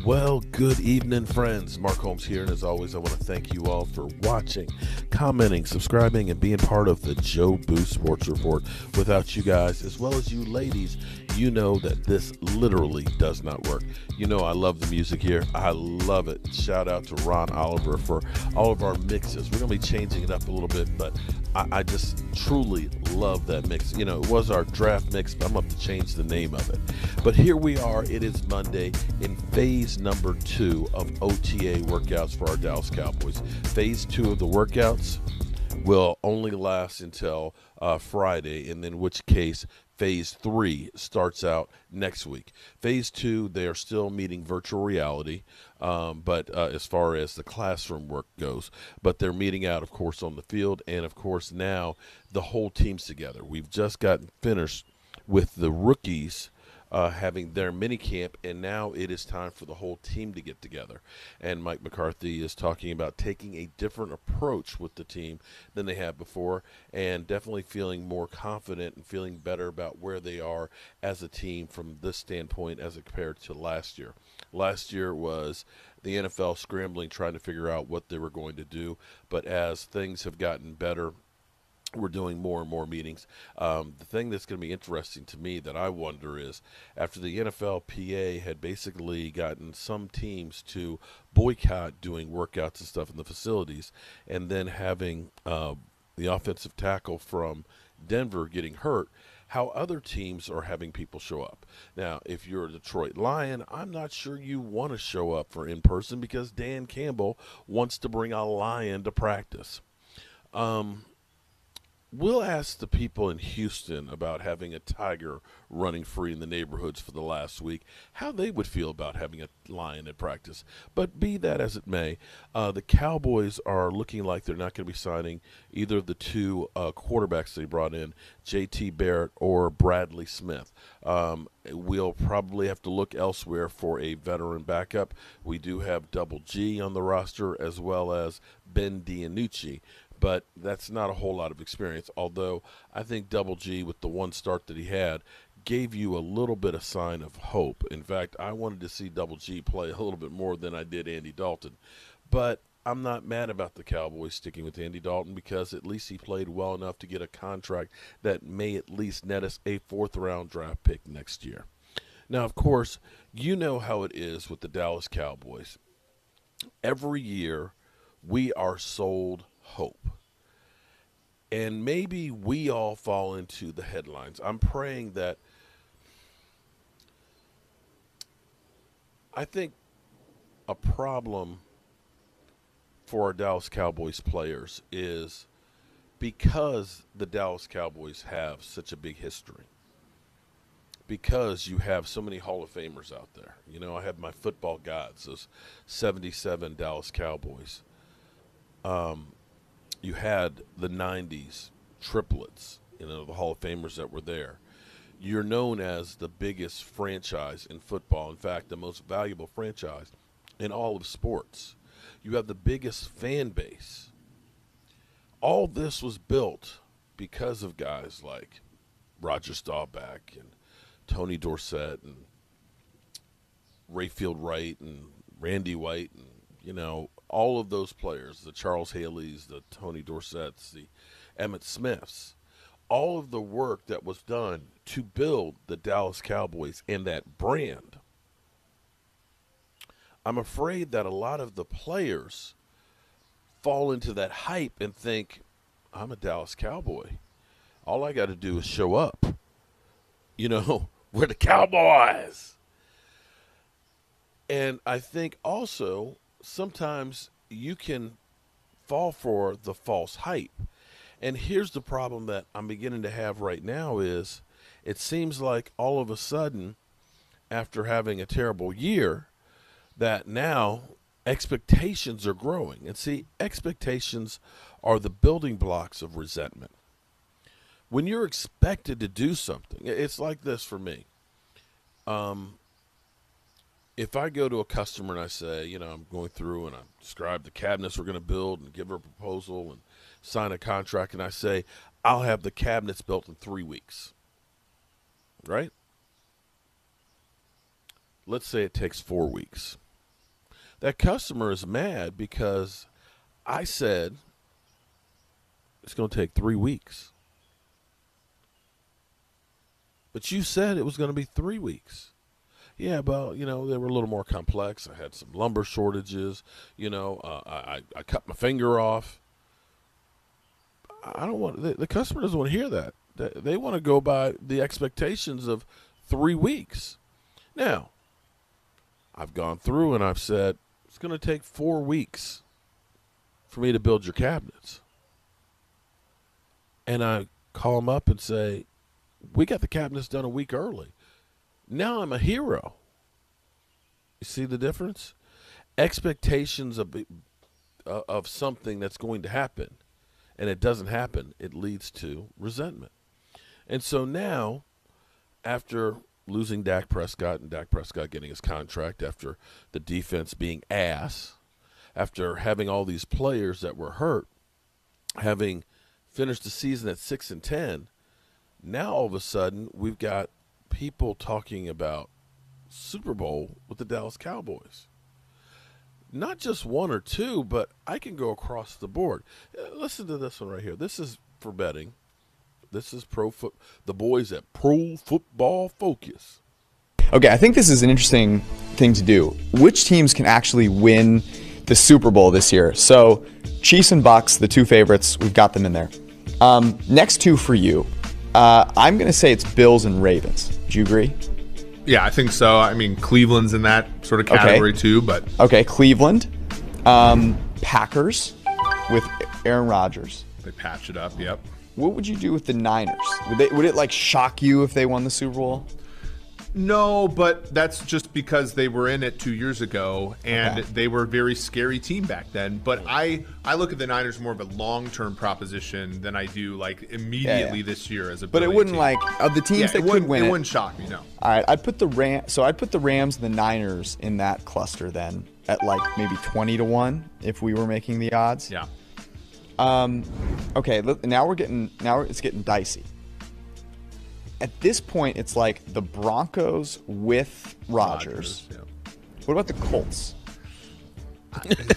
Well, good evening, friends. Mark Holmes here, and as always, I want to thank you all for watching, commenting, subscribing, and being part of the Joe Boo Sports Report. Without you guys, as well as you ladies, you know that this literally does not work. You know I love the music here. I love it. Shout out to Ron Oliver for all of our mixes. We're going to be changing it up a little bit, but I just truly love that mix. You know, it was our draft mix, but I'm going to have to change the name of it. But here we are. It is Monday in phase number 2 of OTA workouts for our Dallas Cowboys. Phase 2 of the workouts will only last until Friday, and in which case phase 3 starts out next week. Phase 2, they are still meeting virtual reality, but as far as the classroom work goes, but they're meeting out, of course, on the field, and of course now the whole team's together. We've just gotten finished with the rookies having their mini camp, and now it is time for the whole team to get together. And Mike McCarthy is talking about taking a different approach with the team than they have before, and definitely feeling more confident and feeling better about where they are as a team from this standpoint as compared to last year. Last year was the NFL scrambling, trying to figure out what they were going to do, but as things have gotten better, we're doing more and more meetings. The thing that's going to be interesting to me that I wonder is after the NFLPA had basically gotten some teams to boycott doing workouts and stuff in the facilities, and then having the offensive tackle from Denver getting hurt, how other teams are having people show up. Now, if you're a Detroit Lion, I'm not sure you want to show up for in person because Dan Campbell wants to bring a lion to practice. We'll ask the people in Houston about having a tiger running free in the neighborhoods for the last week, how they would feel about having a lion at practice. But be that as it may, the Cowboys are looking like they're not going to be signing either of the two quarterbacks they brought in, J.T. Barrett or Bradley Smith. We'll probably have to look elsewhere for a veteran backup. We do have Double G on the roster as well as Ben DiNucci, but that's not a whole lot of experience, although I think Double G, with the one start that he had, gave you a little bit of sign of hope. In fact, I wanted to see Double G play a little bit more than I did Andy Dalton. But I'm not mad about the Cowboys sticking with Andy Dalton because at least he played well enough to get a contract that may at least net us a fourth-round draft pick next year. Now, of course, you know how it is with the Dallas Cowboys. Every year, we are sold hope. And maybe we all fall into the headlines. I'm praying that I think a problem for our Dallas Cowboys players is because the Dallas Cowboys have such a big history, because you have so many Hall of Famers out there. You know, I have my football gods, those 77 Dallas Cowboys. You had the 90s triplets, you know, the Hall of Famers that were there. You're known as the biggest franchise in football. In fact, the most valuable franchise in all of sports. You have the biggest fan base. All this was built because of guys like Roger Staubach and Tony Dorsett and Rayfield Wright and Randy White and, you know, all of those players, the Charles Haleys, the Tony Dorsetts, the Emmitt Smiths, all of the work that was done to build the Dallas Cowboys and that brand. I'm afraid that a lot of the players fall into that hype and think, I'm a Dallas Cowboy. All I got to do is show up. You know, we're the Cowboys. And I think also sometimes you can fall for the false hype. And here's the problem that I'm beginning to have right now is it seems like all of a sudden, after having a terrible year, that now expectations are growing. And see, expectations are the building blocks of resentment. When you're expected to do something, it's like this for me. If I go to a customer and I say, you know, I'm going through and I describe the cabinets we're going to build and give her a proposal and sign a contract, and I say, I'll have the cabinets built in 3 weeks, right? Let's say it takes 4 weeks. that customer is mad because I said it's going to take 3 weeks. But you said it was going to be 3 weeks. Yeah, but, they were a little more complex. I had some lumber shortages. I cut my finger off. I don't want the customer doesn't want to hear that. They want to go by the expectations of 3 weeks. Now, I've gone through and I've said it's going to take 4 weeks for me to build your cabinets. And I call them up and say, we got the cabinets done a week early. Now I'm a hero. You see the difference? Expectations of something that's going to happen, and it doesn't happen, it leads to resentment. And so now, after losing Dak Prescott and Dak Prescott getting his contract, after the defense being ass, after having all these players that were hurt, having finished the season at 6-10, now all of a sudden we've got people talking about Super Bowl with the Dallas Cowboys. Not just one or two, but I can go across the board. Listen to this one right here. This is for betting. This is the boys at Pro Football Focus. Okay, I think this is an interesting thing to do. Which teams can actually win the Super Bowl this year? So Chiefs and Bucks, the two favorites, we've got them in there. Next two for you. I'm going to say it's Bills and Ravens. Do you agree? Yeah, I think so. I mean, Cleveland's in that sort of category too, but... Okay, Cleveland. Packers with Aaron Rodgers. They patch it up, yep. What would you do with the Niners? Would it like shock you if they won the Super Bowl? No, but that's just because they were in it 2 years ago, and they were a very scary team back then. But I look at the Niners more of a long-term proposition than I do like immediately this year as a. But it wouldn't team. Like of the teams that could win it wouldn't shock me. No. All right, I'd put the Rams and the Niners in that cluster then at like maybe 20-1 if we were making the odds. Yeah. Okay. Now it's getting dicey. At this point, it's like the Broncos with Rodgers. Yeah. What about the Colts?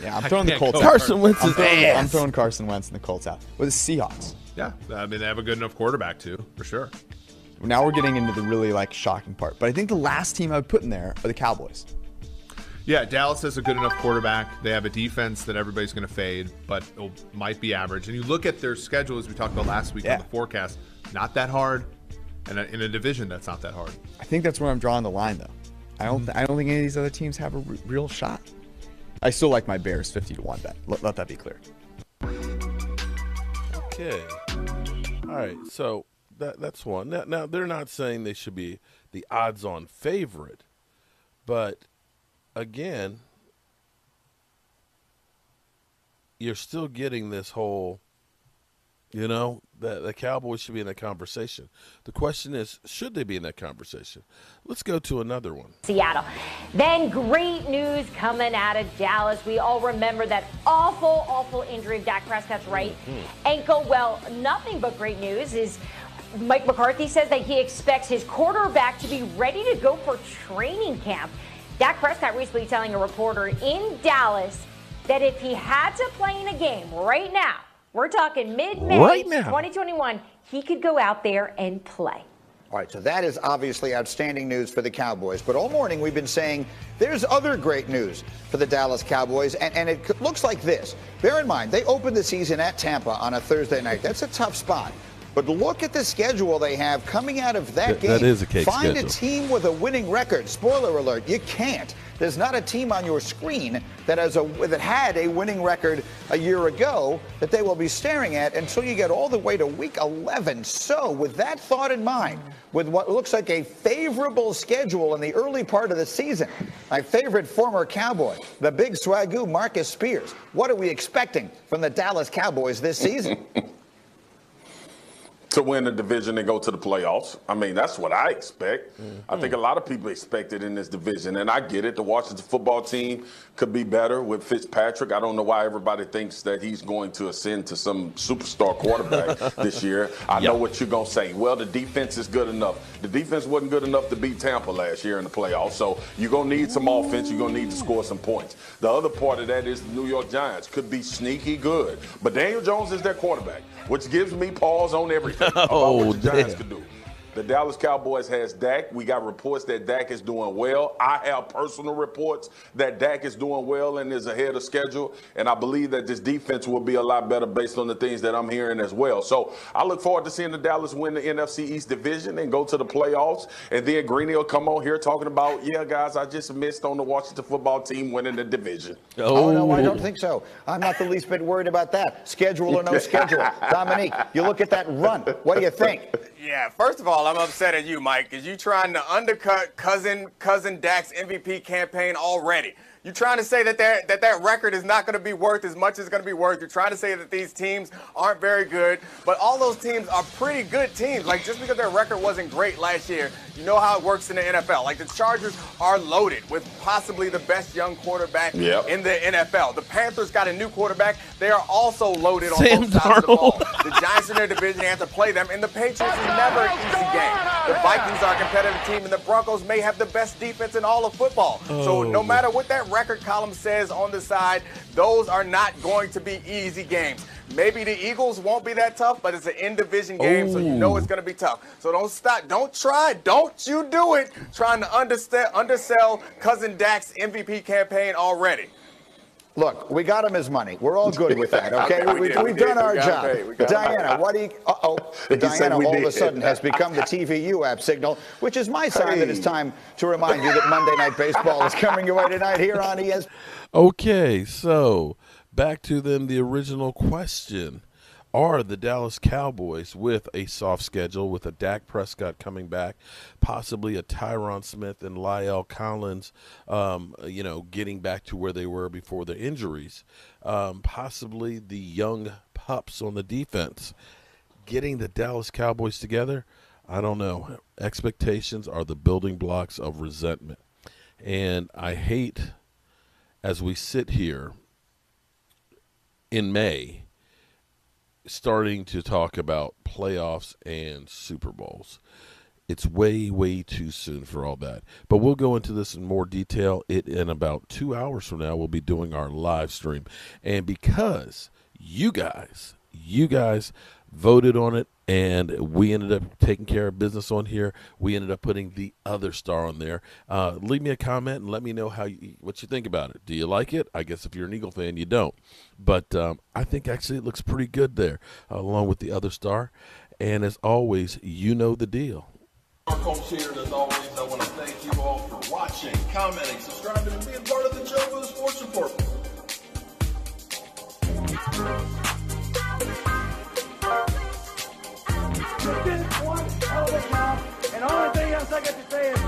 Yeah, I'm throwing the Colts out. Carson Wentz is ass. I'm throwing Carson Wentz and the Colts out. With the Seahawks. Yeah, I mean, they have a good enough quarterback, too, for sure. Now we're getting into the really, shocking part. But I think the last team I would put in there are the Cowboys. Yeah, Dallas has a good enough quarterback. They have a defense that everybody's going to fade, but it might be average. And you look at their schedule, as we talked about last week on the forecast, not that hard. And in a division, that's not that hard. I think that's where I'm drawing the line, though. I don't think any of these other teams have a real shot. I still like my Bears 50-1 bet. Let that be clear. Okay. All right. So that's one. Now they're not saying they should be the odds-on favorite, but again, you're still getting this whole. The Cowboys should be in that conversation. The question is, should they be in that conversation? Let's go to another one. Seattle. Then great news coming out of Dallas. We all remember that awful injury of Dak Prescott's right ankle. Well, nothing but great news is Mike McCarthy says that he expects his quarterback to be ready to go for training camp. Dak Prescott recently telling a reporter in Dallas that if he had to play in a game right now, we're talking mid-May 2021, he could go out there and play. All right, so that is obviously outstanding news for the Cowboys. But all morning we've been saying there's other great news for the Dallas Cowboys, and it looks like this. Bear in mind, they opened the season at Tampa on a Thursday night. That's a tough spot. But look at the schedule they have coming out of that game. That is a cake Find schedule. a team with a winning record. Spoiler alert, you can't. There's not a team on your screen that had a winning record a year ago that they will be staring at until you get all the way to week 11. So with that thought in mind, with what looks like a favorable schedule in the early part of the season, my favorite former Cowboy, the big swagoo Marcus Spears, what are we expecting from the Dallas Cowboys this season? to win the division and go to the playoffs. I mean, that's what I expect. I think a lot of people expect it in this division, and I get it. The Washington football team could be better with Fitzpatrick. I don't know why everybody thinks that he's going to ascend to some superstar quarterback this year. I know what you're going to say. Well, the defense is good enough. The defense wasn't good enough to beat Tampa last year in the playoffs, so you're going to need some offense. You're going to need to score some points. The other part of that is the New York Giants could be sneaky good, but Daniel Jones is their quarterback, which gives me pause on everything about what the Giants could do. The Dallas Cowboys has Dak. We got reports that Dak is doing well. I have personal reports that Dak is doing well and is ahead of schedule. And I believe that this defense will be a lot better based on the things that I'm hearing as well. So I look forward to seeing the Dallas win the NFC East division and go to the playoffs. And then Greeny will come on here talking about, yeah, guys, I just missed on the Washington football team winning the division. Oh, no, I don't think so. I'm not the least bit worried about that. Schedule or no schedule. Dominique, you look at that run. What do you think? Yeah, first of all, I'm upset at you, Mike, because you're trying to undercut cousin Dak's MVP campaign already. You're trying to say that that record is not going to be worth as much as it's going to be worth. You're trying to say that these teams aren't very good, but all those teams are pretty good teams. Like, just because their record wasn't great last year, you know how it works in the NFL. Like, the Chargers are loaded with possibly the best young quarterback in the NFL. The Panthers got a new quarterback. They are also loaded on both sides of the ball. The Giants in their division, they have to play them, and the Patriots is never an easy game. The Vikings are a competitive team, and the Broncos may have the best defense in all of football. So no matter what that record column says on the side, those are not going to be easy games. Maybe the Eagles won't be that tough, but it's an in-division game, so you know it's going to be tough. So don't stop. Don't try. Don't you do it trying to undersell cousin Dak's MVP campaign already. Look, we got him his money. We're all good with that, okay? We've done our job. Diana, what do you... Diana all of a sudden has become the TVU app signal, which is my sign that it's time to remind you that Monday Night Baseball is coming your way tonight here on ESPN. Okay, so back to then the original question. Are the Dallas Cowboys, with a soft schedule, with a Dak Prescott coming back, possibly a Tyron Smith and La'el Collins, getting back to where they were before their injuries, possibly the young pups on the defense, getting the Dallas Cowboys together? I don't know. Expectations are the building blocks of resentment. And I hate, as we sit here in May, starting to talk about playoffs and Super Bowls. It's way, way too soon for all that. But we'll go into this in more detail. In about 2 hours from now, we'll be doing our live stream. And because you guys voted on it, and we ended up taking care of business on here, we ended up putting the other star on there. Leave me a comment and let me know what you think about it. Do you like it? I guess if you're an Eagle fan, you don't. But I think actually it looks pretty good there, along with the other star. And as always, you know the deal. Mark Holmes here, and as always, I want to thank you all for watching, commenting, subscribing, and being part of the Joe Boo Sports Report. You did one hell of a job, and the only thing else I got to say is